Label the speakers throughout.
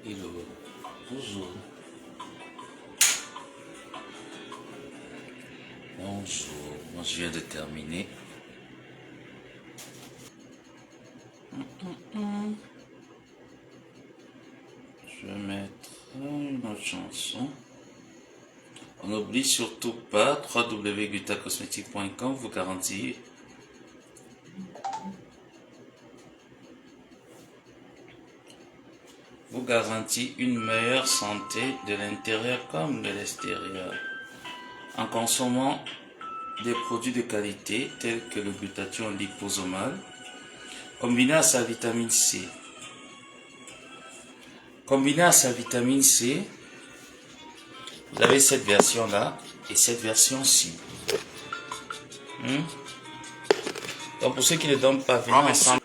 Speaker 1: Hello, bonjour. Bonjour, moi je viens de terminer. Je vais mettre une autre chanson. On n'oublie surtout pas www.gutacosmetic.com vous garantit une meilleure santé de l'intérieur comme de l'extérieur en consommant des produits de qualité tels que le glutathion liposomal combiné à sa vitamine C. Combiné à sa vitamine C, vous avez cette version-là et cette version-ci. Donc pour ceux qui ne dorment pas, venez ensemble.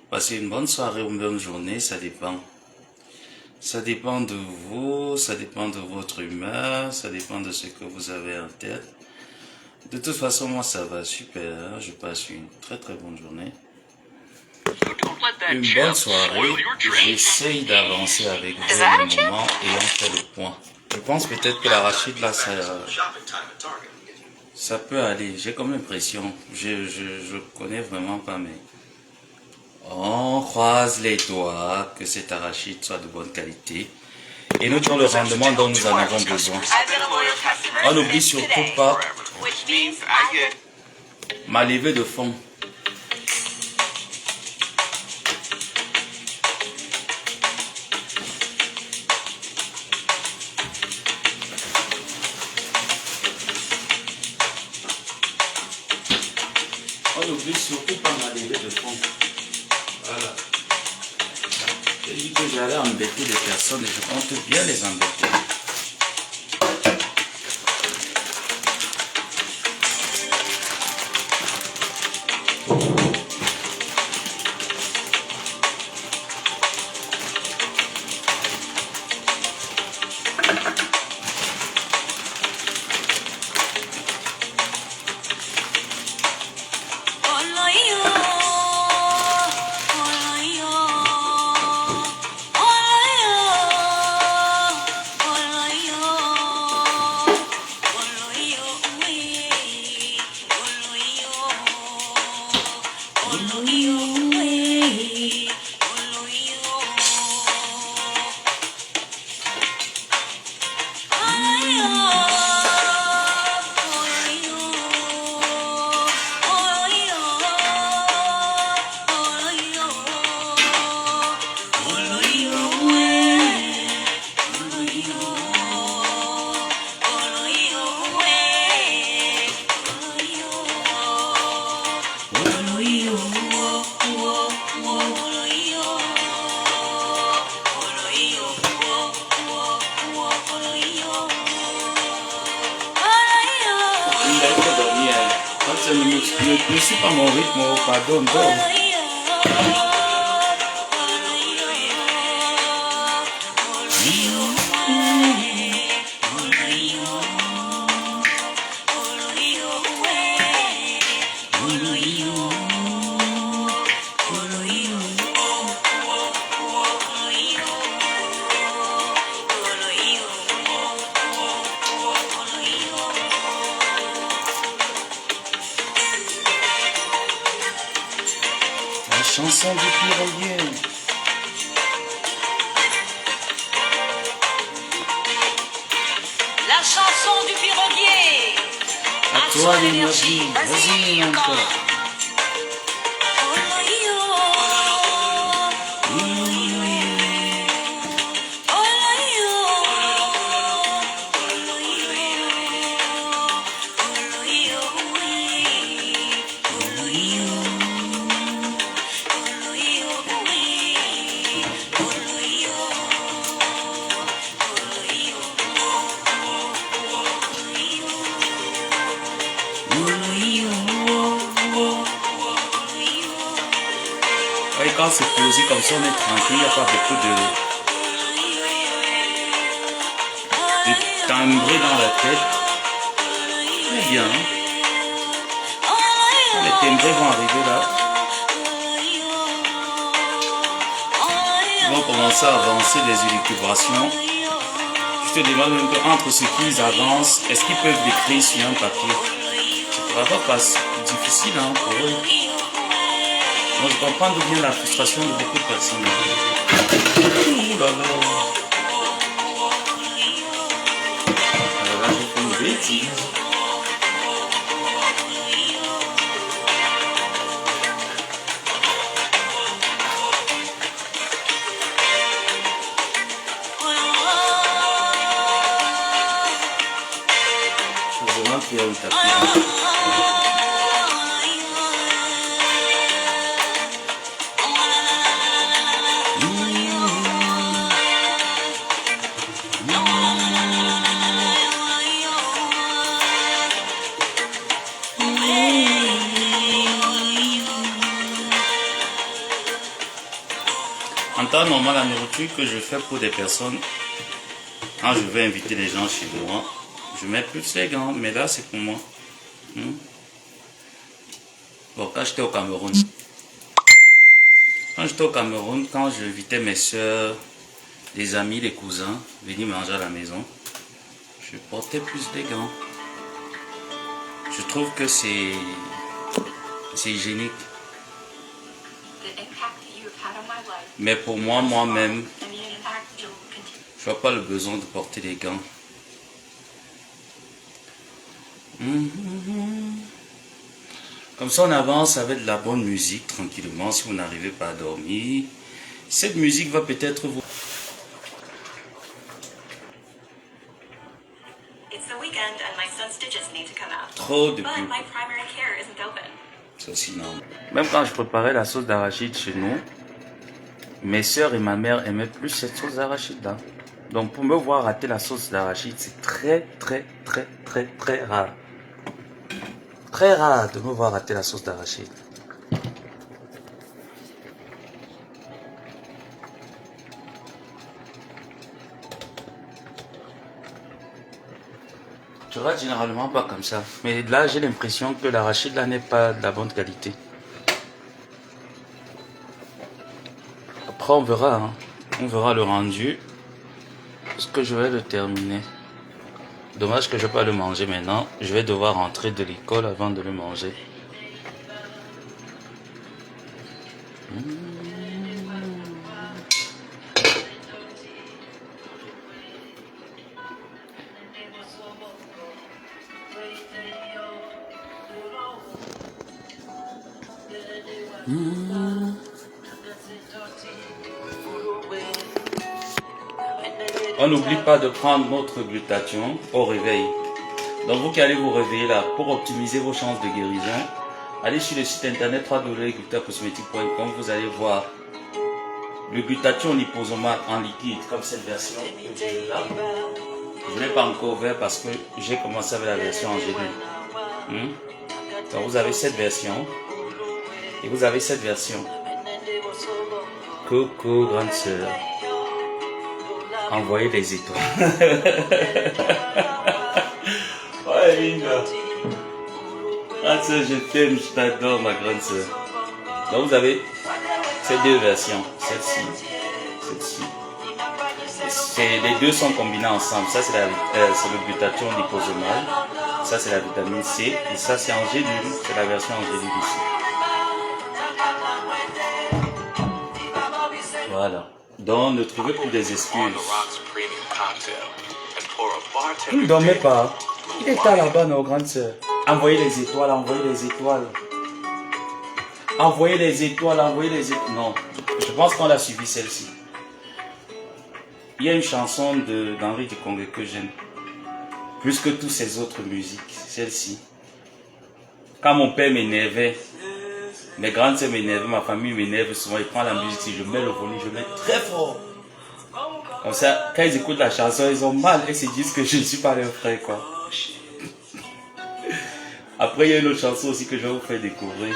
Speaker 1: Passez une bonne soirée ou une bonne journée, ça dépend. Ça dépend de vous, ça dépend de votre humeur, ça dépend de ce que vous avez en tête. De toute façon, moi ça va super, je passe une très très bonne journée. Une bonne soirée, j'essaye d'avancer avec vous un moment et on fait le point. Je pense peut-être que l'arachide là, ça peut aller, j'ai comme l'impression, je connais vraiment pas, mais on croise les doigts que cet arachide soit de bonne qualité et nous donnons le rendement dont nous en avons besoin. On n'oublie surtout pas ma levée de fond. On n'oublie surtout pas ma levée de fond. Voilà. J'ai dit que j'allais embêter les personnes et je compte bien les embêter. Ne suis pas mon rythme, pardon, la chanson du piroguier.
Speaker 2: La chanson du piroguier.
Speaker 1: À toi l'énergie, vas-y encore. Et quand c'est posé comme ça, on est tranquille, il n'y a pas beaucoup de timbré dans la tête. Très bien. Quand les timbrés vont arriver là, vont commencer à avancer des élucubrations, je te demande un peu entre ce qu'ils avancent, est-ce qu'ils peuvent l'écrire sur un papier? Ça va pas c'est difficile hein, pour eux. Moi je comprends d'où vient la frustration de beaucoup de personnes. Ouh là là. Alors là j'ai fait une bêtise. Il y a un tapis. En temps normal, la nourriture que je fais pour des personnes, quand je vais inviter les gens chez moi, je mets plus les gants, mais là c'est pour moi. Bon, quand j'étais au Cameroun, quand j'invitais mes soeurs, des amis, des cousins, venir manger à la maison, je portais plus les gants. Je trouve que c'est hygiénique. Mais pour moi, moi-même, je vois pas le besoin de porter des gants. Comme ça on avance avec de la bonne musique tranquillement si vous n'arrivez pas à dormir. Cette musique va peut-être vous... Trop de pub. C'est aussi normal. Même quand je préparais la sauce d'arachide chez nous, mes soeurs et ma mère aimaient plus cette sauce d'arachide là. Donc pour me voir rater la sauce d'arachide, c'est très rare. Très rare de me voir rater la sauce d'arachide. Tu rates généralement pas comme ça. Mais là, j'ai l'impression que l'arachide là n'est pas de la bonne qualité. Après, on verra. Hein. On verra le rendu. Parce que je vais le terminer. Dommage que je ne vais pas le manger maintenant. Je vais devoir rentrer de l'école avant de le manger. On n'oublie pas de prendre notre glutathion au réveil. Donc vous qui allez vous réveiller là, pour optimiser vos chances de guérison, allez sur le site internet www.glutacosmetic.com. Vous allez voir le glutathion liposomal en liquide, comme cette version que j'ai là. Je ne l'ai pas encore ouvert parce que j'ai commencé avec la version en gélule. Donc vous avez cette version et vous avez cette version. Coucou grande sœur. Envoyez les étoiles. Ouais, Linda. Grande sœur, je t'aime, je t'adore, ma grande sœur. Donc vous avez ces deux versions, celle-ci, celle-ci. Les deux sont combinés ensemble. Ça c'est le glutathion liposomal. Ça c'est la vitamine C. Et ça c'est en gélule. C'est la version en gélule ici. Voilà. Donc ne trouvez plus des excuses. Il ne dormait pas. Il était là-bas, nos grandes sœurs. Envoyez les étoiles, envoyez les étoiles. Envoyez les étoiles, envoyez les étoiles. Non, je pense qu'on a suivi celle-ci. Il y a une chanson d'Henri Dikongé que j'aime. Plus que toutes ces autres musiques. Celle-ci. Quand mon père m'énervait, mes grandes sœurs m'énervaient, ma famille m'énerve souvent, ils prennent la musique, je mets le volume, je mets très fort. Comme ça, quand ils écoutent la chanson, ils ont mal et se disent que je ne suis pas leur frère, quoi. Après, il y a une autre chanson aussi que je vais vous faire découvrir.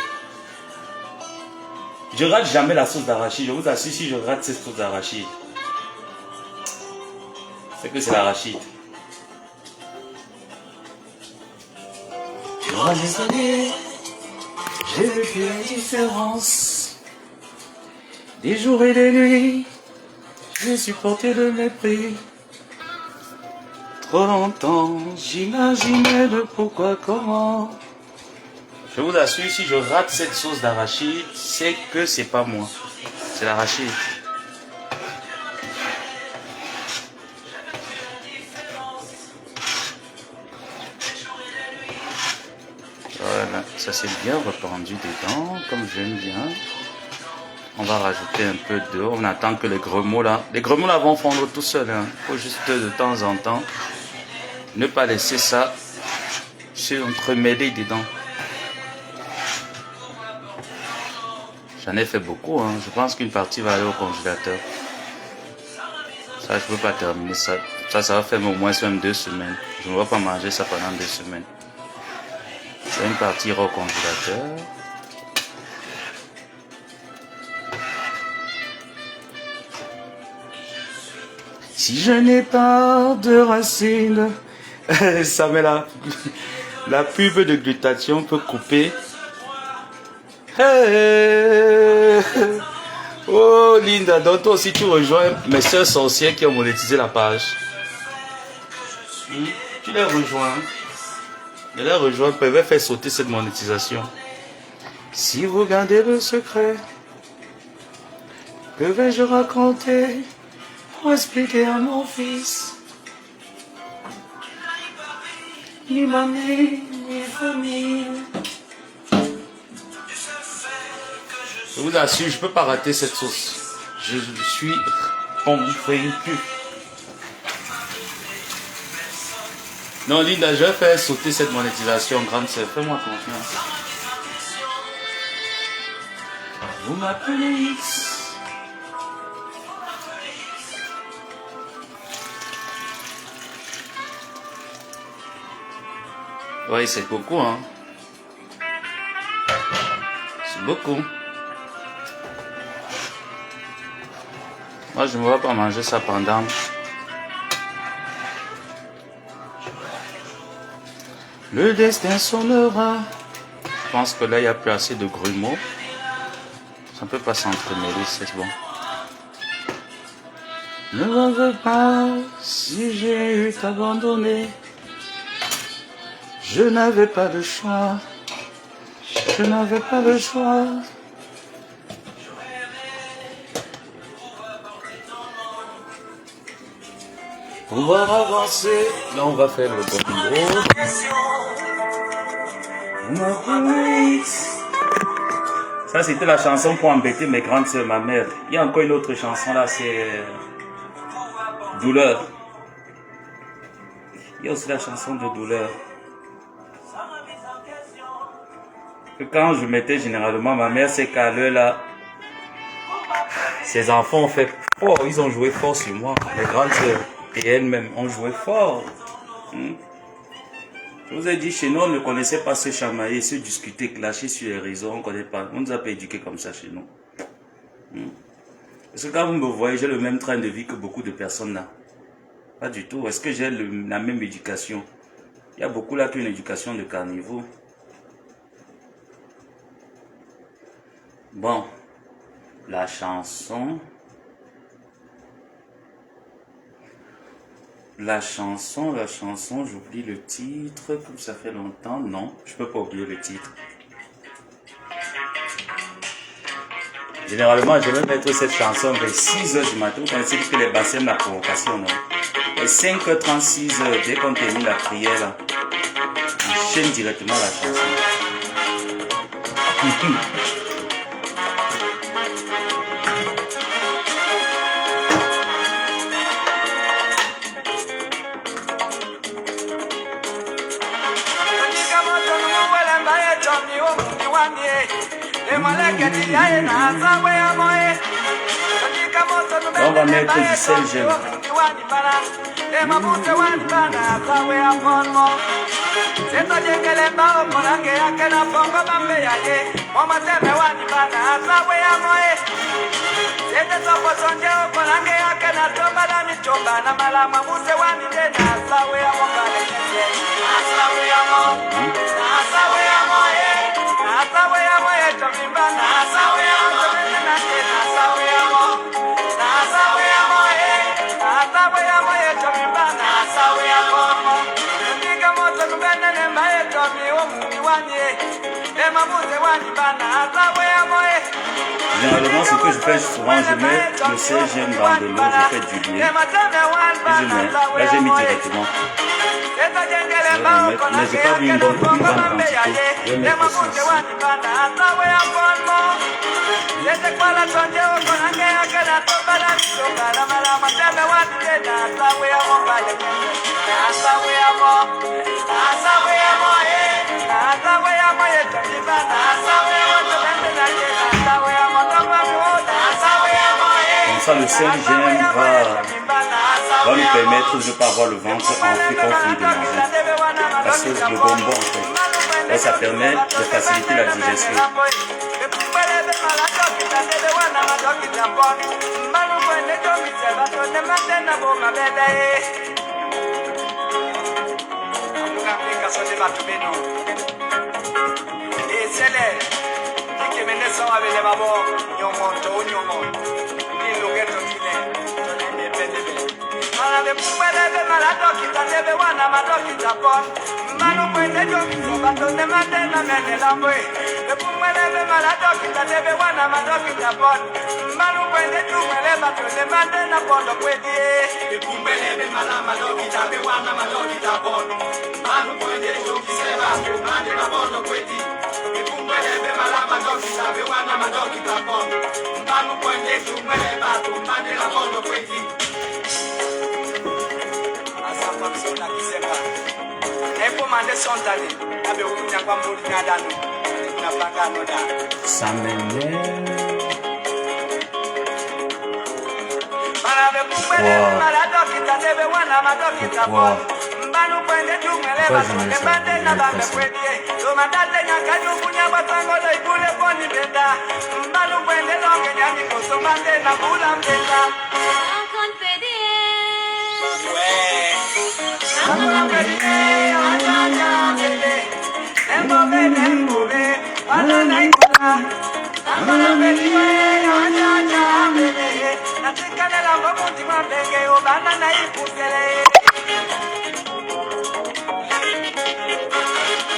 Speaker 1: Je rate jamais la sauce d'arachide. Je vous assure, si je rate cette sauce d'arachide, c'est que c'est l'arachide. Dans les années, j'ai vécu la différence des jours et des nuits J'ai supporté le mépris. Trop longtemps, j'imaginais le pourquoi, comment. Je vous assure, si je rate cette sauce d'arachide, c'est que c'est pas moi. C'est l'arachide. Voilà, ça s'est bien répandu dedans, comme j'aime bien. On va rajouter un peu d'eau. On attend que les gremeaux là vont fondre tout seuls. Il faut juste de temps en temps ne pas laisser ça s'entremêler dedans. J'en ai fait beaucoup. Je pense qu'une partie va aller au congélateur. Ça, je ne peux pas terminer ça. Ça va faire au moins même 2 semaines. Je ne vais pas manger ça pendant 2 semaines. C'est une partie au congélateur. Si je n'ai pas de racines, ça met la pub de glutation peut couper. Hey! Oh Linda, donc toi aussi tu rejoins mes soeurs sorcières qui ont monétisé la page. Tu les rejoins. Je les rejoins, peuvent faire sauter cette monétisation. Si vous gardez le secret, que vais-je raconter pour expliquer à mon fils? Ni mamie, ni famille. Je vous assure, je ne peux pas rater cette sauce. Je suis convaincu. Non, Linda, je vais faire sauter cette monétisation, grande sœur. Fais-moi confiance. Vous m'appelez X. Oui, c'est beaucoup, hein. C'est beaucoup. Moi, je ne vais pas manger ça pendant. Le destin sonnera. Je pense que là, il n'y a plus assez de grumeaux. Ça ne peut pas s'entremêler, c'est bon. Ne m'en veux pas si j'ai eu t'abandonner. Je n'avais pas le choix. Je n'avais pas le choix. Pouvoir avancer. Là, on va faire le bongo. Ça, c'était la chanson pour embêter mes grandes soeurs, ma mère. Il y a encore une autre chanson là, c'est Douleur. Il y a aussi la chanson de Douleur. Que quand je mettais généralement ma mère, c'est qu'à l'heure là, ses enfants ont fait fort, ils ont joué fort sur moi. Les grandes soeurs et elles-mêmes ont joué fort. Je vous ai dit, chez nous, on ne connaissait pas se chamailler, se discuter, clasher sur les réseaux. On ne connaît pas. On ne nous a pas éduqués comme ça chez nous. Parce que quand vous me voyez, j'ai le même train de vie que beaucoup de personnes là. Pas du tout. Est-ce que j'ai la même éducation? Il y a beaucoup là qui ont une éducation de carnivore. Bon, la chanson, j'oublie le titre, comme ça fait longtemps. Non, je peux pas oublier le titre. Généralement, je vais mettre cette chanson vers 6h du matin. Vous connaissez que les bassins de la provocation, non? Et 5h36, dès qu'on termine la prière, là, on chaîne directement la chanson. On va mettre du sel gel. Généralement, ce que je fais souvent, je mets le CGM dans de l'eau, je fais du lait et je mets. Là, j'ai mis directement. Je vais mettre, mais j'ai pas mis une grande quantité. Je vais mettre aussi ici. Comme ça, le 5GM va nous permettre de ne pas avoir le ventre enflé quand on finit de manger. Parce que le bonbon, en fait, là, ça permet de faciliter la digestion. Ça m'énerve. Pourquoi je me sens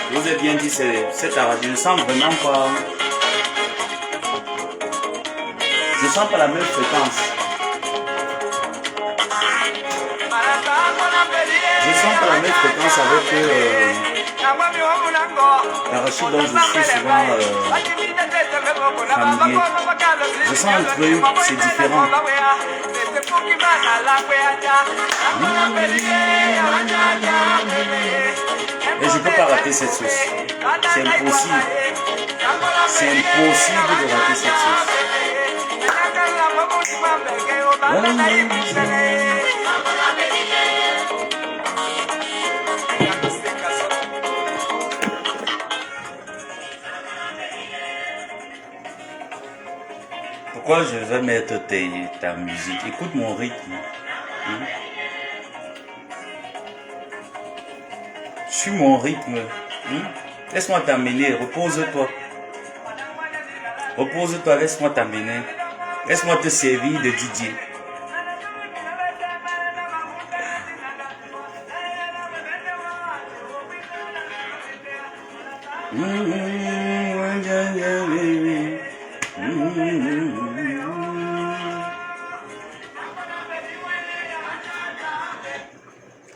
Speaker 1: vous avez bien dit, cette arabe, je ne sens vraiment pas. Je sens pas la même fréquence. Je sens pas la même fréquence avec l'arachide dont je suis souvent familier. Je sens un truc, c'est différent. Et je ne peux pas rater cette sauce. C'est impossible. C'est impossible de rater cette sauce. Pourquoi je vais mettre ta musique? Écoute mon rythme. Suis mon rythme. Laisse-moi t'amener. Repose-toi. Repose-toi, laisse-moi t'amener. Laisse-moi te servir de DJ.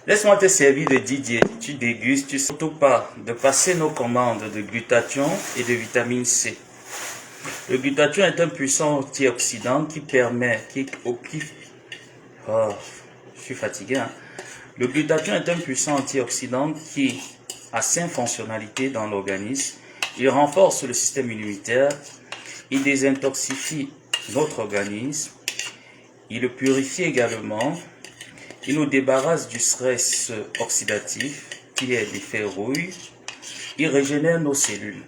Speaker 1: Laisse-moi te servir de DJ. Tu dégustes, tu ne surtout pas de passer nos commandes de glutathion et de vitamine C. Le glutathion est un puissant antioxydant qui permet, je suis fatigué. Le glutathion est un puissant antioxydant qui a 5 fonctionnalités dans l'organisme. Il renforce le système immunitaire, il désintoxifie notre organisme, il le purifie également, il nous débarrasse du stress oxydatif qui est l'effet rouille, il régénère nos cellules.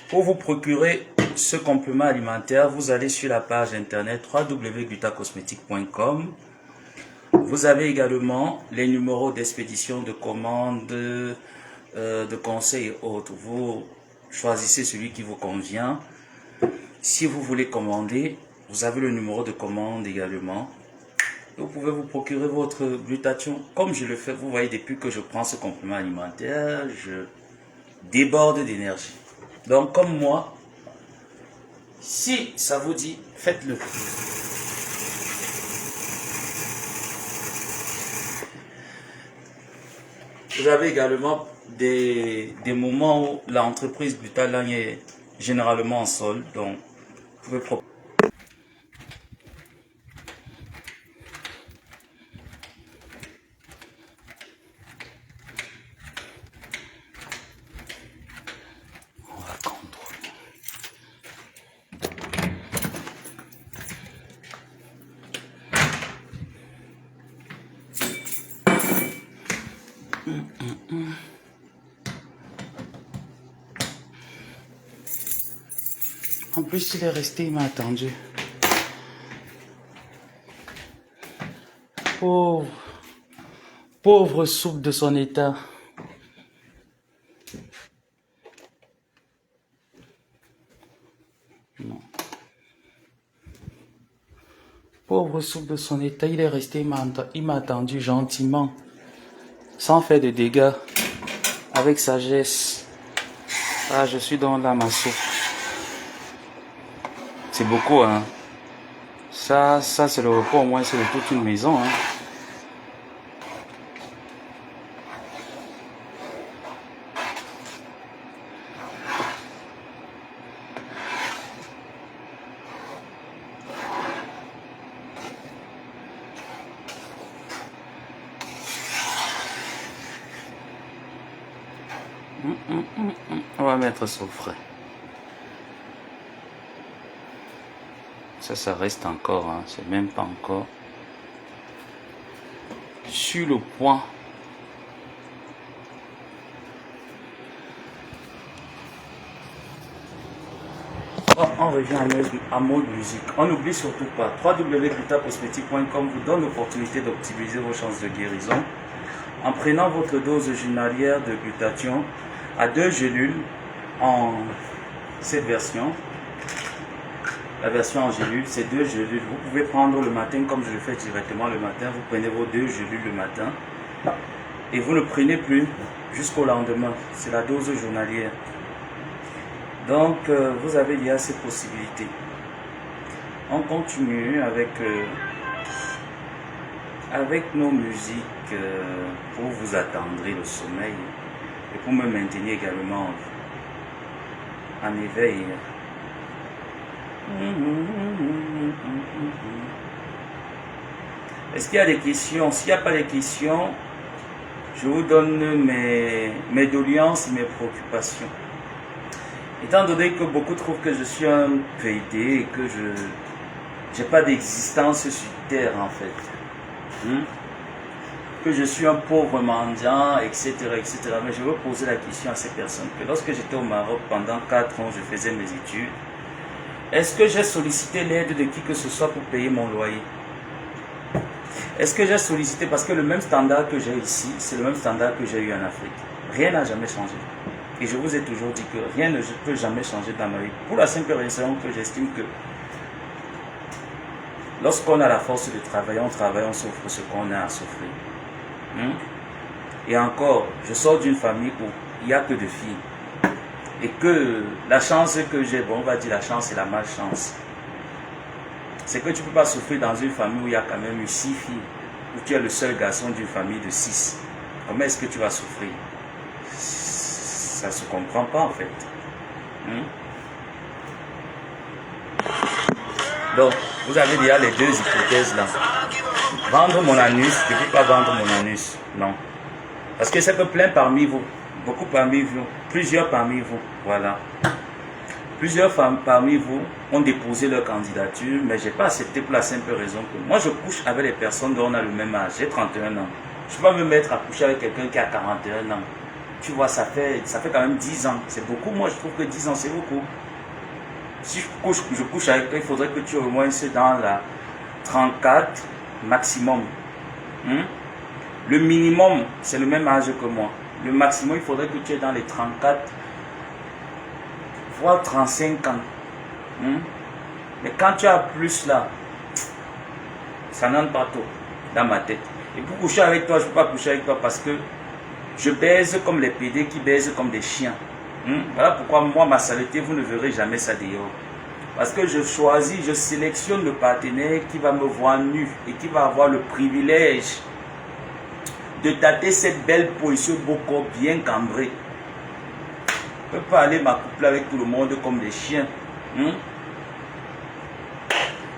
Speaker 1: Pour vous procurer ce complément alimentaire, vous allez sur la page internet www.glutacosmetic.com. Vous avez également les numéros d'expédition, de commande, de conseils et autres. Vous choisissez celui qui vous convient. Si vous voulez commander, vous avez le numéro de commande également. Vous pouvez vous procurer votre glutathion. Comme je le fais, vous voyez, depuis que je prends ce complément alimentaire, je déborde d'énergie. Donc, comme moi, si ça vous dit, faites-le. Vous avez également des moments où l'entreprise Glutalang est généralement en solde. Donc, vous pouvez proposer. En plus, il est resté, il m'a attendu. Pauvre soupe de son état. Non. Pauvre soupe de son état, il est resté, il m'a attendu gentiment, sans faire de dégâts, avec sagesse. Ah, je suis dans la ma soupe. C'est beaucoup, hein. Ça c'est le repas, au moins, c'est de toute une maison, hein. On va mettre ça au frais. Ça reste encore, hein. C'est même pas encore sur le point. Oh, on revient à mode musique. On n'oublie surtout pas, www.glutacosmétique.com vous donne l'opportunité d'optimiser vos chances de guérison en prenant votre dose journalière de glutathion à 2 gélules en cette version. La version en gélule, c'est 2 gélules. Vous pouvez prendre le matin comme je le fais directement le matin. Vous prenez vos 2 gélules le matin et vous ne prenez plus jusqu'au lendemain. C'est la dose journalière. Donc, vous avez déjà ces possibilités. On continue avec nos musiques pour vous attendrir le sommeil et pour me maintenir également en éveil. Est-ce qu'il y a des questions? S'il n'y a pas de questions, je vous donne mes doléances et mes préoccupations. Étant donné que beaucoup trouvent que je suis un PD et que je n'ai pas d'existence sur Terre en fait, que je suis un pauvre mendiant, etc., etc. Mais je veux poser la question à ces personnes que lorsque j'étais au Maroc pendant 4 ans, je faisais mes études. Est-ce que j'ai sollicité l'aide de qui que ce soit pour payer mon loyer? Est-ce que j'ai sollicité, parce que le même standard que j'ai ici, c'est le même standard que j'ai eu en Afrique. Rien n'a jamais changé. Et je vous ai toujours dit que rien ne peut jamais changer dans ma vie. Pour la simple raison que j'estime que lorsqu'on a la force de travailler, on travaille, on souffre ce qu'on a à souffrir. Et encore, je sors d'une famille où il n'y a que 2 filles. Et que la chance que j'ai, bon, on va dire la chance et la malchance, c'est que tu ne peux pas souffrir dans une famille où il y a quand même eu 6 filles, où tu es le seul garçon d'une famille de 6. Comment est-ce que tu vas souffrir? Ça ne se comprend pas en fait. Donc, vous avez déjà les 2 hypothèses là. Vendre mon anus, je ne peux pas vendre mon anus. Non. Parce que c'est que plein parmi vous, beaucoup parmi vous, plusieurs parmi vous, voilà. Plusieurs femmes parmi vous ont déposé leur candidature, mais je n'ai pas accepté pour la simple raison que moi je couche avec les personnes dont on a le même âge. J'ai 31 ans. Je ne peux pas me mettre à coucher avec quelqu'un qui a 41 ans. Tu vois, ça fait quand même 10 ans. C'est beaucoup. Moi, je trouve que 10 ans, c'est beaucoup. Si je couche avec toi, il faudrait que tu aies au moins dans la 34 maximum. Le minimum, c'est le même âge que moi. Le maximum, il faudrait que tu aies dans les 34, voire 35 ans. Mais quand tu as plus là,
Speaker 3: Ça n'entre pas trop dans ma tête. Et pour coucher avec toi, je ne peux pas coucher avec toi parce que je baise comme les PD qui baisent comme des chiens. Voilà pourquoi moi, ma saleté, vous ne verrez jamais ça dehors. Parce que je choisis, je sélectionne le partenaire qui va me voir nu et qui va avoir le privilège de tâter cette belle peau et ce beau corps bien cambré. Je ne peux pas aller m'accoupler avec tout le monde comme des chiens.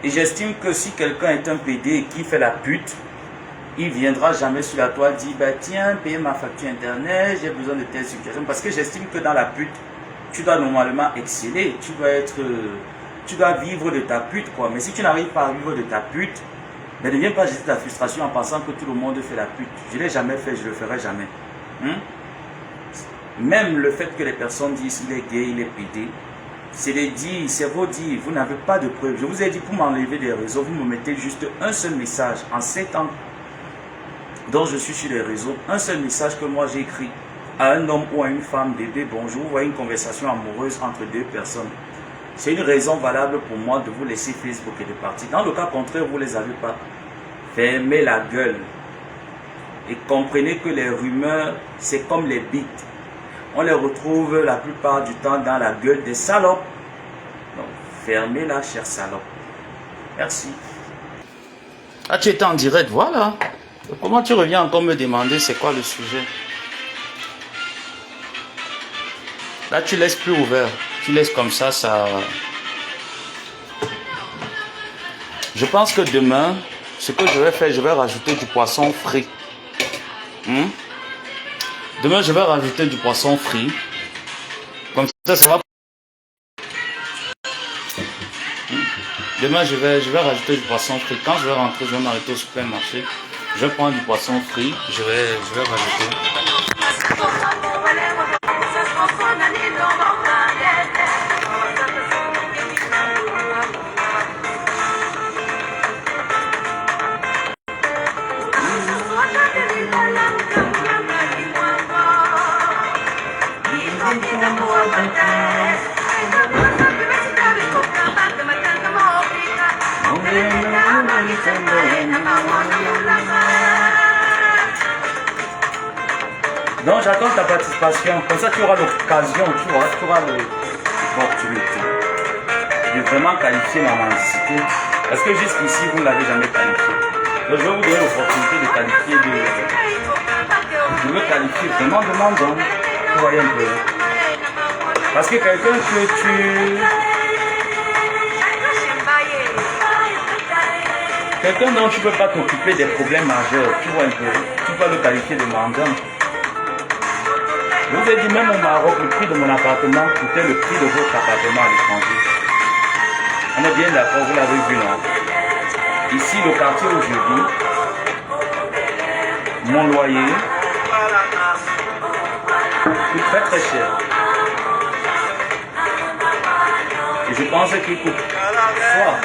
Speaker 3: Et j'estime que si quelqu'un est un PD et qui fait la pute, il ne viendra jamais sur la toile dire bah, tiens, paye ma facture internet, j'ai besoin de telle situation. Parce que j'estime que dans la pute, tu dois normalement exceller. Tu dois vivre de ta pute, quoi. Mais si tu n'arrives pas à vivre de ta pute, ne viens pas jeter ta frustration en pensant que tout le monde fait la pute. Je ne l'ai jamais fait, je ne le ferai jamais. Même le fait que les personnes disent il est gay, il est pédé, c'est les dits, c'est vos dits, vous n'avez pas de preuves. Je vous ai dit pour m'enlever des réseaux, vous me mettez juste un seul message en 7 ans dont je suis sur les réseaux, un seul message que moi j'ai écrit à un homme ou à une femme, bébé, bonjour, ou à une conversation amoureuse entre deux personnes. C'est une raison valable pour moi de vous laisser Facebook et de partir. Dans le cas contraire, vous ne les avez pas. Fermez la gueule. Et comprenez que les rumeurs, c'est comme les bites. On les retrouve la plupart du temps dans la gueule des salopes. Donc, fermez-la, chère salope. Merci.
Speaker 1: Ah, tu étais en direct, voilà. Comment tu reviens encore me demander c'est quoi le sujet? Là, tu laisses plus ouvert. Tu laisses comme ça, ça... Je pense que demain, ce que je vais faire, je vais rajouter du poisson frit. Demain, je vais rajouter du poisson frit. Comme ça va... Demain, je vais rajouter du poisson frit. Quand je vais rentrer, je vais m'arrêter au supermarché. Je vais prendre du poisson frit. Je vais rajouter.
Speaker 3: Donc j'attends ta participation, comme ça tu auras l'occasion, tu auras l'opportunité de vraiment qualifier ma mendicité. Parce que jusqu'ici vous ne l'avez jamais qualifié. Donc je vais vous donner l'opportunité de qualifier, de me qualifier vraiment de mandant. Vous voyez un peu. Parce que quelqu'un que quelqu'un dont tu ne peux pas t'occuper des problèmes majeurs, tu vois un peu, tu peux le qualifier de mandant. Je vous ai dit, même au Maroc, le prix de mon appartement coûtait le prix de votre appartement à l'étranger. On est bien d'accord, vous l'avez vu, non? Ici, le quartier où je vis, mon loyer coûte très très cher. Et je pense qu'il coûte soit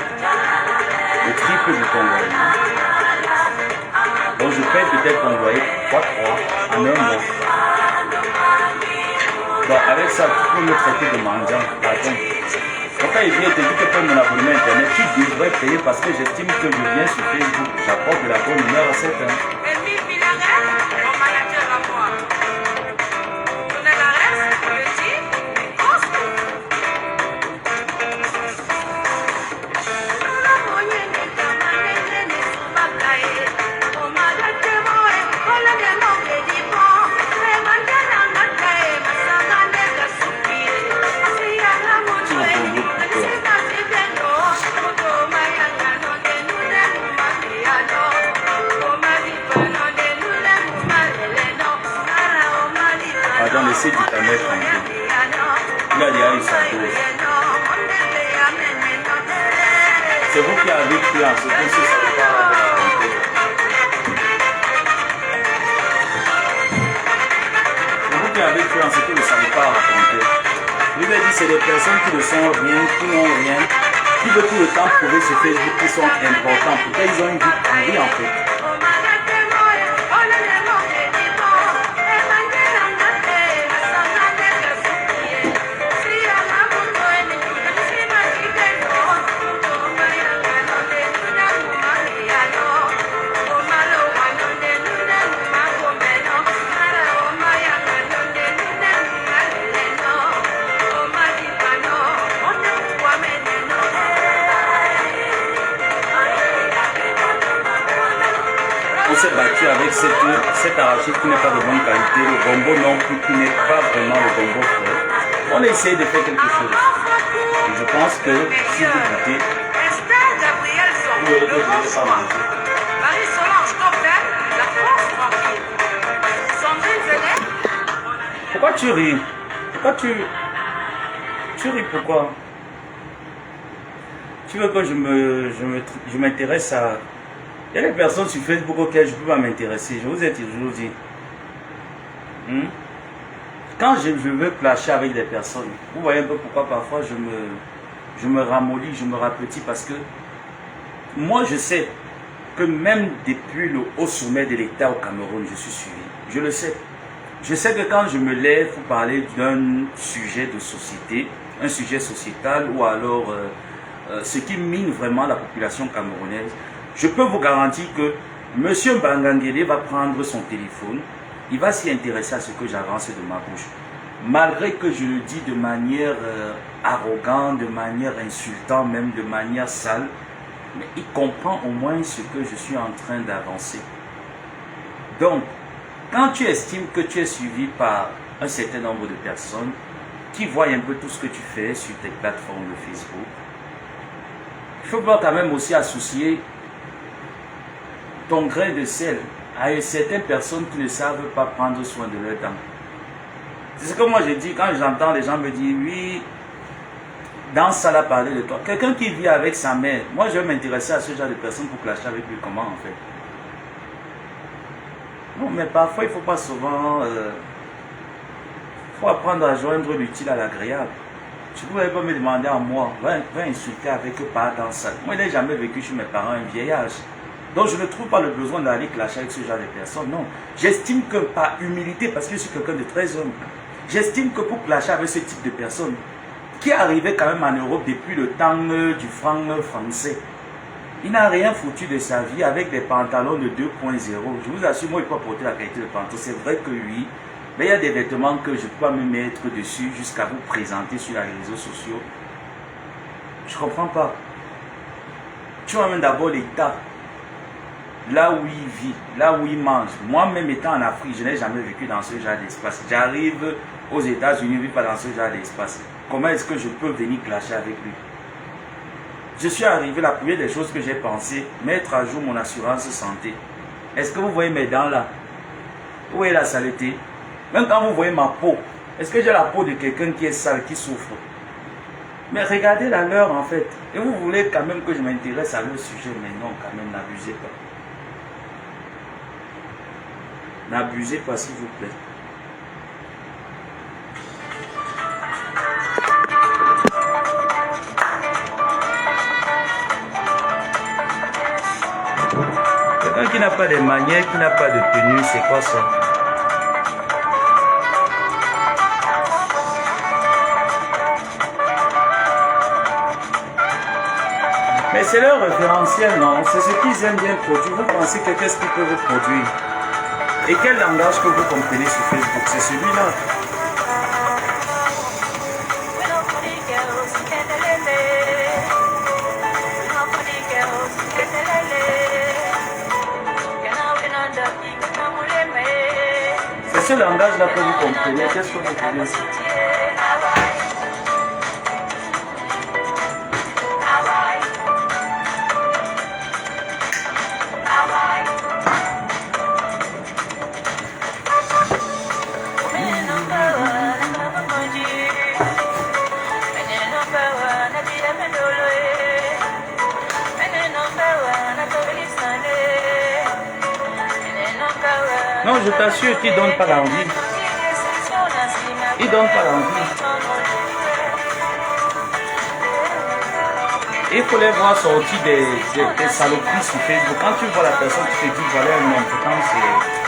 Speaker 3: le triple de ton loyer. Donc je paye peut-être ton loyer 3 en un mois. Donc avec ça, tu peux me traiter de mendiant. Pardon. Quand il vient te dire que tu mon abonnement internet, tu devrais payer parce que j'estime que je viens sur Facebook. J'apporte de la bonne humeur à certains. Pardon, laissez du calmer tranquille. Il a déjà eu sa dose. C'est vous qui avez cru en ce que ce n'est pas à raconter. C'est vous qui avez cru en ce que ne savez pas raconter. Je vous ai dit, c'est des personnes qui ne sont rien, qui n'ont rien, qui veulent tout le temps prouver sur Facebook qu'ils sont importants. Pourquoi ils ont une vie en vie en fait. s'est battu avec cette arachide qui n'est pas de bonne qualité, le gombo non plus qui n'est pas vraiment le gombo frais. On essaie de faire quelque chose. Et je pense que si vous goûtez, vous verrez que vous n'allez pas manger.
Speaker 2: Marie-Solange Coppel, la France tranquille. Sandrine Zeller.
Speaker 3: Pourquoi tu ris? Pourquoi tu ris pourquoi? Tu veux que je m'intéresse à... Il y a des personnes sur Facebook auxquelles je ne peux pas m'intéresser. Je vous ai toujours dit. Quand je veux clasher avec des personnes, vous voyez un peu pourquoi parfois je me ramollis, je me rapetis parce que moi je sais que même depuis le haut sommet de l'État au Cameroun, je suis suivi. Je le sais. Je sais que quand je me lève pour parler d'un sujet de société, un sujet sociétal ou alors ce qui mine vraiment la population camerounaise, je peux vous garantir que M. Mbangangele va prendre son téléphone, il va s'y intéresser à ce que j'avance de ma bouche. Malgré que je le dis de manière arrogante, de manière insultante, même de manière sale, mais il comprend au moins ce que je suis en train d'avancer. Donc, quand tu estimes que tu es suivi par un certain nombre de personnes qui voient un peu tout ce que tu fais sur tes plateformes de Facebook, il faut quand même aussi associer ton grain de sel à certaines personnes qui ne savent pas prendre soin de leur dents. C'est ce que moi je dis quand j'entends les gens me dire oui, dans ça là parler de toi. Quelqu'un qui vit avec sa mère, moi je vais m'intéresser à ce genre de personnes pour clasher avec lui comment en fait. Non mais parfois il ne faut pas souvent... faut apprendre à joindre l'utile à l'agréable. Tu ne pouvais pas me demander à moi, va insulter avec eux par dans ça. Moi je n'ai jamais vécu chez mes parents un vieillage. Donc je ne trouve pas le besoin d'aller clasher avec ce genre de personnes, non. J'estime que par humilité, parce que je suis quelqu'un de très humble, j'estime que pour clasher avec ce type de personnes, qui est arrivé quand même en Europe depuis le temps du franc français, il n'a rien foutu de sa vie avec des pantalons de 2.0. Je vous assure, moi, il ne peut pas porter la qualité de pantalon. C'est vrai que oui, mais il y a des vêtements que je ne peux pas me mettre dessus jusqu'à vous présenter sur les réseaux sociaux. Je ne comprends pas. Tu emmènes d'abord l'État. Là où il vit, là où il mange. Moi-même étant en Afrique, je n'ai jamais vécu dans ce genre d'espace. J'arrive aux États-Unis, je ne vis pas dans ce genre d'espace. Comment est-ce que je peux venir clasher avec lui? Je suis arrivé, la première des choses que j'ai pensé, mettre à jour mon assurance santé. Est-ce que vous voyez mes dents là? Où est la saleté? Même quand vous voyez ma peau, est-ce que j'ai la peau de quelqu'un qui est sale, qui souffre? Mais regardez la leur en fait. Et vous voulez quand même que je m'intéresse à leur sujet, mais non, quand même, n'abusez pas. N'abusez pas, s'il vous plaît. Quelqu'un qui n'a pas de manières, qui n'a pas de tenue, c'est quoi ça? Mais c'est leur référentiel, non? C'est ce qu'ils aiment bien produire. Vous pensez que qu'est-ce qu'ils peuvent produire? Et quel langage que vous comprenez sur Facebook? C'est celui-là. C'est ce langage-là que vous comprenez. Qu'est-ce que vous comprenez? Non, je t'assure qu'ils ne donnent pas l'envie. Ils ne donnent pas l'envie. Il faut les voir sortir des saloperies sur Facebook. Quand tu vois la personne, tu te dis, voilà un homme. Pourtant, c'est...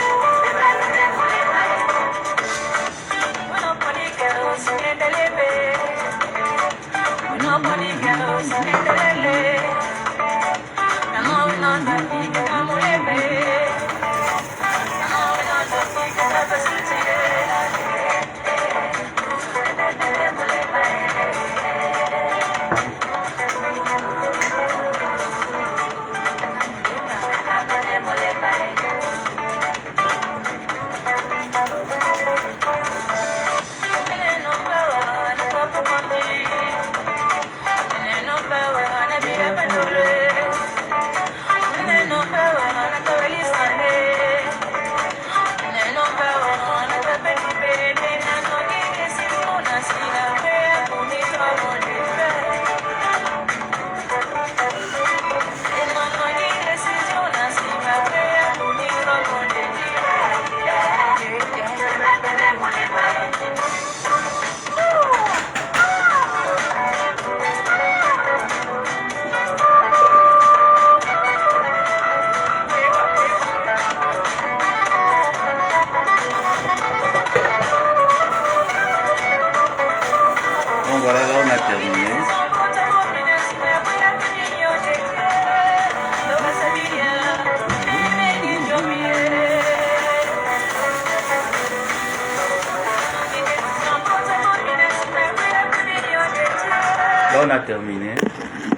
Speaker 1: on a terminé.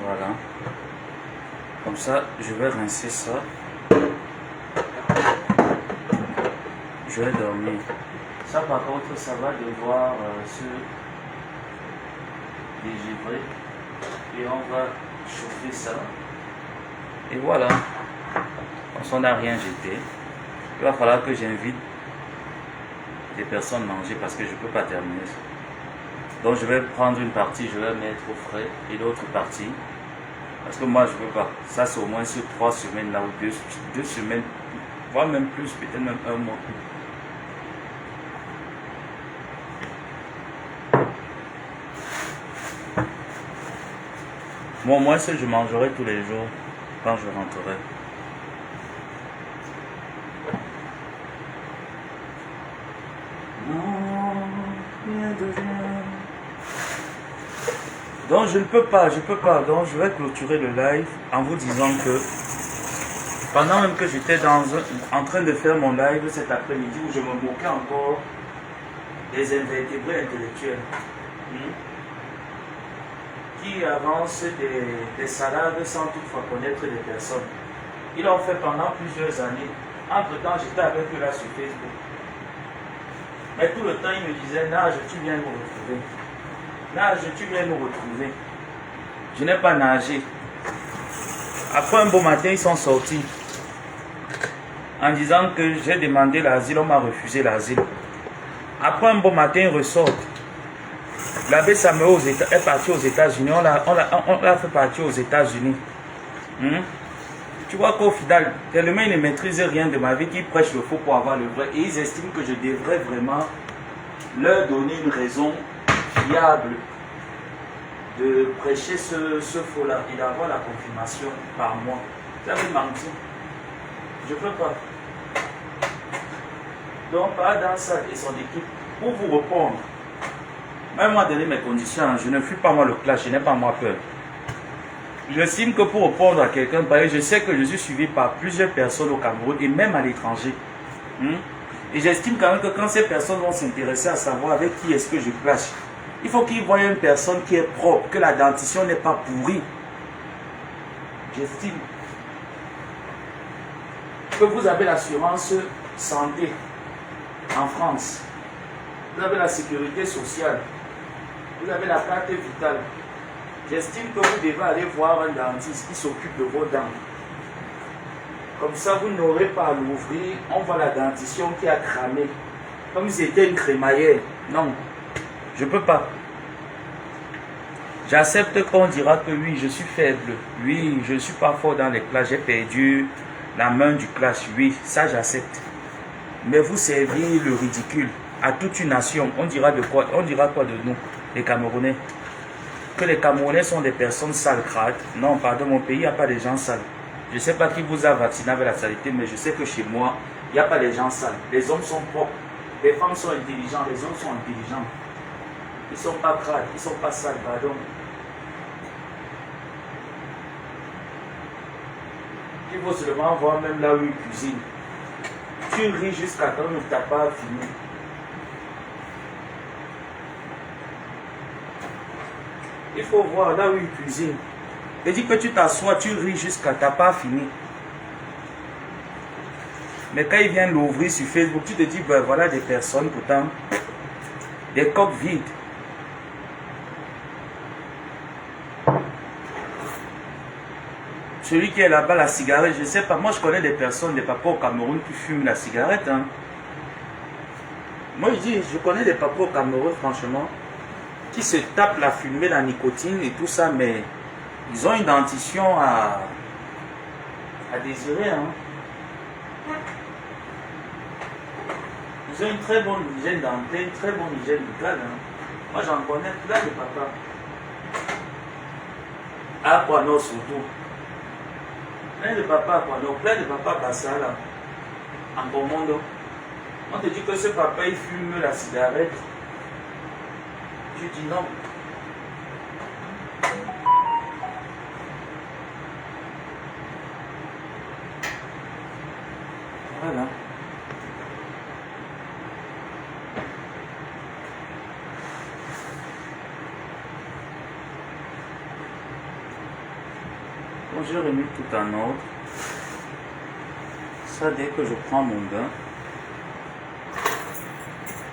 Speaker 1: Voilà. Comme ça, je vais rincer ça. Je vais dormir. Ça par contre, ça va devoir se dégivrer. Et on va chauffer ça. Et voilà. Comme ça, on n'a rien jeté. Il va falloir que j'invite des personnes manger parce que je ne peux pas terminer ça. Donc je vais prendre une partie, je vais mettre au frais et l'autre partie. Parce que moi je ne peux pas. Ça c'est au moins sur 3 semaines là ou 2 semaines, voire même plus, peut-être même 1 mois. Moi au moins je mangerai tous les jours quand je rentrerai. Donc je ne peux pas, donc je vais clôturer le live en vous disant que pendant même que j'étais en train de faire mon live cet après-midi où je me moquais encore des invertébrés intellectuels qui avancent des salades sans toutefois connaître les personnes. Ils l'ont fait pendant plusieurs années. Entre-temps, j'étais avec eux là sur Facebook. Mais tout le temps, ils me disaient, Nage, tu viens nous retrouver. Nage, tu viens nous retrouver. Je n'ai pas nagé. Après un beau matin, ils sont sortis. En disant que j'ai demandé l'asile, on m'a refusé l'asile. Après un beau matin, ils ressortent. L'abbé Samuel est parti aux États-Unis. On l'a fait partir aux États-Unis. Tu vois qu'au final, tellement ils ne maîtrisent rien de ma vie qu'ils prêchent le faux pour avoir le vrai. Et ils estiment que je devrais vraiment leur donner une raison fiable de prêcher ce faux-là et d'avoir la confirmation par moi. Vous avez menti. Je ne peux pas. Donc, par dans ça et son équipe, pour vous répondre, même moi donner mes conditions, je ne fuis pas moi le clash, je n'ai pas moi peur. J'estime que pour répondre à quelqu'un, je sais que je suis suivi par plusieurs personnes au Cameroun et même à l'étranger. Et j'estime quand même que quand ces personnes vont s'intéresser à savoir avec qui est-ce que je clash, il faut qu'ils voient une personne qui est propre, que la dentition n'est pas pourrie. J'estime que vous avez l'assurance santé en France. Vous avez la sécurité sociale. Vous avez la carte vitale. J'estime que vous devez aller voir un dentiste qui s'occupe de vos dents. Comme ça, vous n'aurez pas à l'ouvrir. On voit la dentition qui a cramé. Comme si c'était une crémaillère. Non, je ne peux pas. J'accepte qu'on dira que oui, je suis faible. Oui, je ne suis pas fort dans les classes. J'ai perdu la main du clash. Oui, ça j'accepte. Mais vous servir le ridicule à toute une nation. On dira de quoi? On dira quoi de nous, les Camerounais? Que les Camerounais sont des personnes sales, crades. Non, pardon, mon pays, il n'y a pas de gens sales. Je ne sais pas qui vous a vacciné avec la saleté, mais je sais que chez moi, il n'y a pas de gens sales. Les hommes sont propres. Les femmes sont intelligentes. Les hommes sont intelligents. Ils ne sont pas crades. Ils ne sont pas sales, pardon. Il faut seulement voir même là où ils cuisinent. Tu ris jusqu'à temps que tu n'as pas fini. Il faut voir là où ils cuisinent. Et dis que tu t'assois, tu ris jusqu'à t'as pas fini. Mais quand ils viennent l'ouvrir sur Facebook, tu te dis, ben voilà des personnes pourtant, des coques vides. Celui qui est là-bas, la cigarette, je ne sais pas, moi je connais des personnes, des papas au Cameroun qui fument la cigarette. Moi je dis, je connais des papas au Cameroun, franchement, qui se tapent la fumée, la nicotine et tout ça, mais ils ont une dentition à désirer. Ils ont une très bonne hygiène dentaire, une très bonne hygiène buccale. Moi j'en connais plein de papas. À Kwano surtout. Plein de papas à Kwano, plein de papas Bassala. En commando. On te dit que ce papa il fume la cigarette. Tu dis non. Voilà.
Speaker 3: j'ai remis tout en ordre. Ça, dès que je prends mon bain,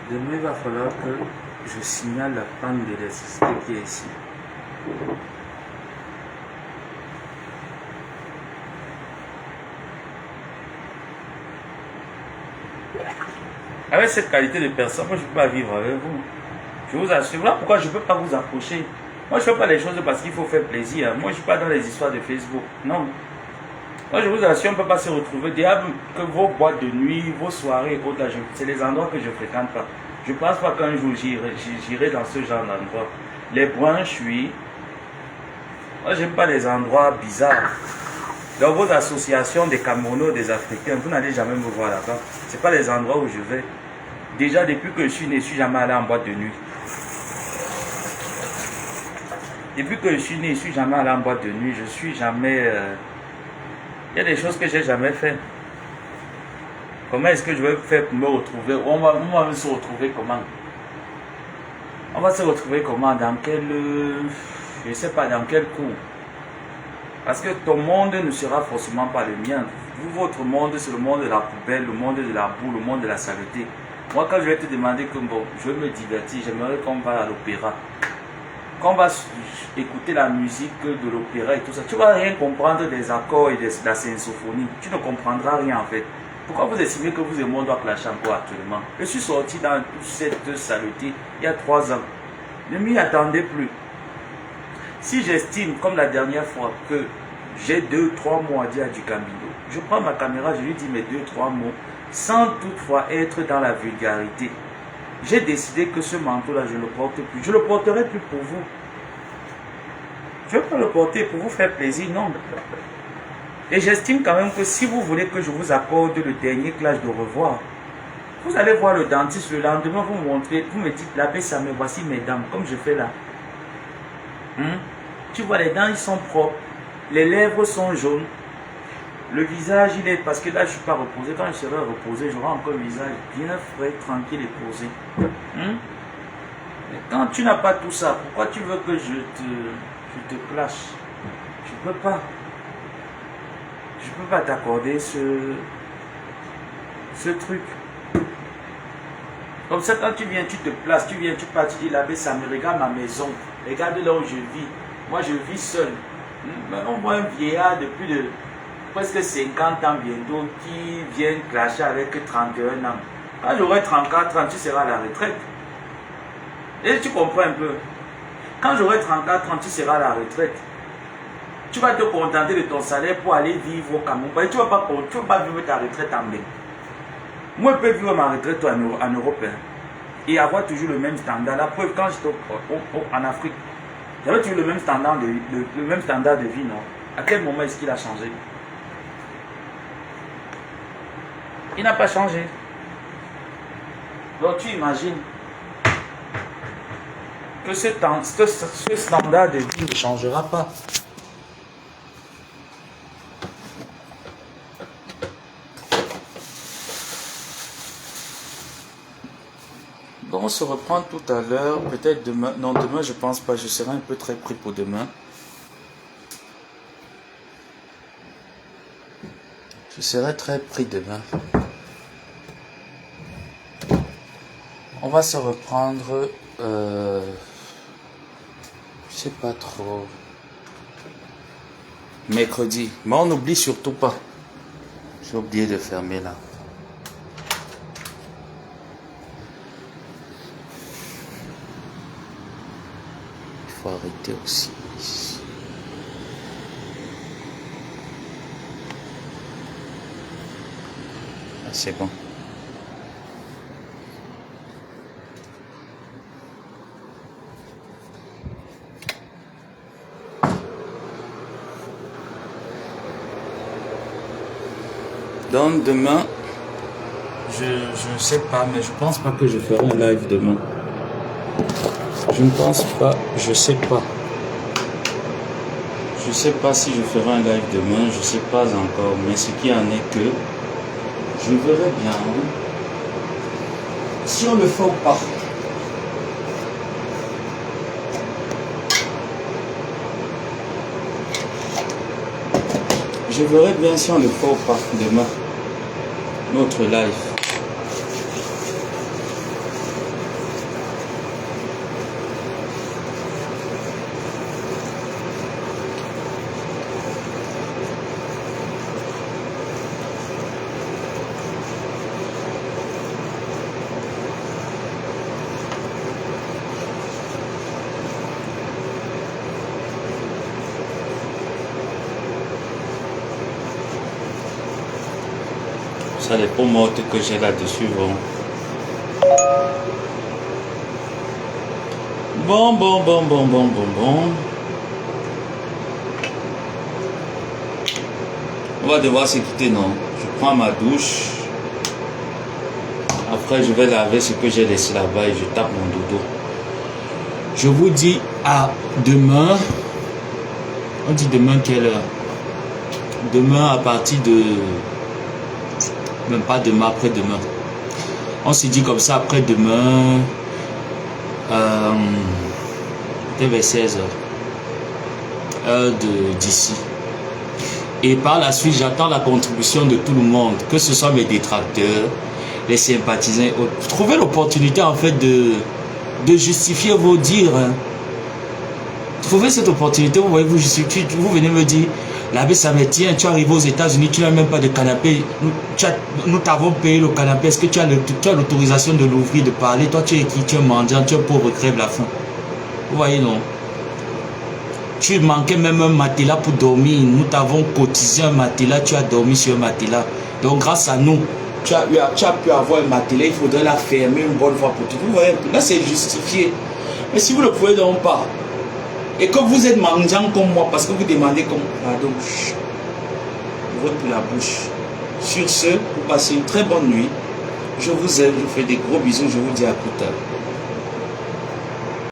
Speaker 3: demain il va falloir que je signale la panne d'électricité qui est ici. Avec cette qualité de personne, moi je ne peux pas vivre avec vous. Je vous assure. Voilà pourquoi je ne peux pas vous approcher. Moi je ne fais pas les choses parce qu'il faut faire plaisir. Moi je ne suis pas dans les histoires de Facebook. Non. Moi je vous assure, on ne peut pas se retrouver. Déjà que vos boîtes de nuit, vos soirées, c'est les endroits que je ne fréquente pas. Je ne pense pas qu'un jour j'irai dans ce genre d'endroit. Les branches, oui. Moi j'aime pas les endroits bizarres. Dans vos associations des Camerounais, des Africains, vous n'allez jamais me voir là-bas. Ce n'est pas les endroits où je vais. Déjà, depuis que je suis né, je ne suis jamais allé en boîte de nuit. Depuis que je suis né, je ne suis jamais allé en boîte de nuit. Je suis jamais... Il y a des choses que je n'ai jamais fait. Comment est-ce que je vais faire pour me retrouver? On va se retrouver comment? On va se retrouver comment? Dans quel... je ne sais pas, dans quel cours? Parce que ton monde ne sera forcément pas le mien. Vous, votre monde, c'est le monde de la poubelle, le monde de la boue, le monde de la saleté. Moi, quand je vais te demander que bon, je veux me divertir, j'aimerais qu'on va à l'opéra. Qu'on va écouter la musique de l'opéra et tout ça. Tu ne vas rien comprendre des accords et de la symphonie. Tu ne comprendras rien en fait. Pourquoi vous estimez que vous et moi doit clasher encore actuellement? Je suis sorti dans toute cette saleté il y a 3 ans. Ne m'y attendez plus. Si j'estime, comme la dernière fois, que j'ai 2-3 mots à dire à du Camino, je prends ma caméra, je lui dis mes 2-3 mots, sans toutefois être dans la vulgarité. J'ai décidé que ce manteau-là, je ne le porte plus. Je ne le porterai plus pour vous. Je ne vais pas le porter pour vous faire plaisir, non. Et j'estime quand même que si vous voulez que je vous accorde le dernier clash de revoir, vous allez voir le dentiste le lendemain, vous me montrez, vous me dites, l'abbé Samé, voici mes dents, comme je fais là. Tu vois, les dents, ils sont propres. Les lèvres sont jaunes. Le visage, il est... Parce que là, je ne suis pas reposé. Quand je serai reposé, j'aurai encore le visage bien frais, tranquille et posé. Mais quand tu n'as pas tout ça, pourquoi tu veux que je te clash? Je ne peux pas. Je ne peux pas t'accorder ce truc. Comme ça, quand tu viens, tu te places, tu viens, tu pars, tu dis, l'abbé, ça me regarde ma maison. Regarde là où je vis. Moi, je vis seul. On voit un vieillard de plus de presque 50 ans bientôt qui vient clasher avec 31 ans. Quand j'aurai 34 ans, tu seras à la retraite. Et tu comprends un peu. Quand j'aurai 34 ans, tu seras à la retraite. Tu vas te contenter de ton salaire pour aller vivre au Cameroun. Tu ne vas pas vivre ta retraite en mai. Moi, je peux vivre ma retraite en Europe et avoir toujours le même standard. La preuve, quand j'étais en Afrique, j'avais toujours le même standard de vie, non? À quel moment est-ce qu'il a changé? Il n'a pas changé. Donc tu imagines que ce standard de vie ne changera pas. Bon, on se reprend tout à l'heure, peut-être demain. Non, demain je pense pas, je serai un peu très pris pour demain. Je serai très pris demain. On va se reprendre, je sais pas trop, mercredi. Mais on n'oublie surtout pas. J'ai oublié de fermer là. Il faut arrêter aussi. Ah, c'est bon. Donc demain, je ne sais pas, mais je pense pas que je ferai un live demain. Je ne pense pas, je sais pas. Je sais pas si je ferai un live demain, je sais pas encore, mais ce qui en est que je verrai bien si on le fait ou pas.
Speaker 1: Je verrai bien si on le fait ou pas demain. Notre live. Ça les pommes mortes que j'ai là-dessus vont. Bon. On va devoir se quitter, non? Je prends ma douche. Après, je vais laver ce que j'ai laissé là-bas et je tape mon dodo. Je vous dis à demain. On dit demain quelle heure? Demain à partir de... Même pas demain, après-demain. On se dit comme ça, après-demain. Peut-être vers 16h. Heure d'ici. Et par la suite, j'attends la contribution de tout le monde. Que ce soit mes détracteurs, les sympathisants et autres. Trouvez l'opportunité en fait de justifier vos dires. Hein. Trouvez cette opportunité, vous voyez, vous venez me dire, l'abbé Samétien, tu arrives aux États-Unis, tu n'as même pas de canapé. Nous t'avons payé le canapé. Est-ce que tu as l'autorisation de l'ouvrir, de parler? Toi, tu es qui? Tu es mendiant, tu es pauvre, crève la faim. Vous voyez, non? Tu manquais même un matelas pour dormir. Nous t'avons cotisé un matelas, tu as dormi sur un matelas. Donc, grâce à nous, tu as pu avoir un matelas. Il faudrait la fermer une bonne fois pour toutes. Vous voyez, là, c'est justifié. Mais si vous ne le pouvez donc pas, et que vous êtes mendiant comme moi, parce que vous demandez comme... Pardon, ouvrez pour la bouche. Sur ce, vous passez une très bonne nuit. Je vous aime, je vous fais des gros bisous, je vous dis à plus tard.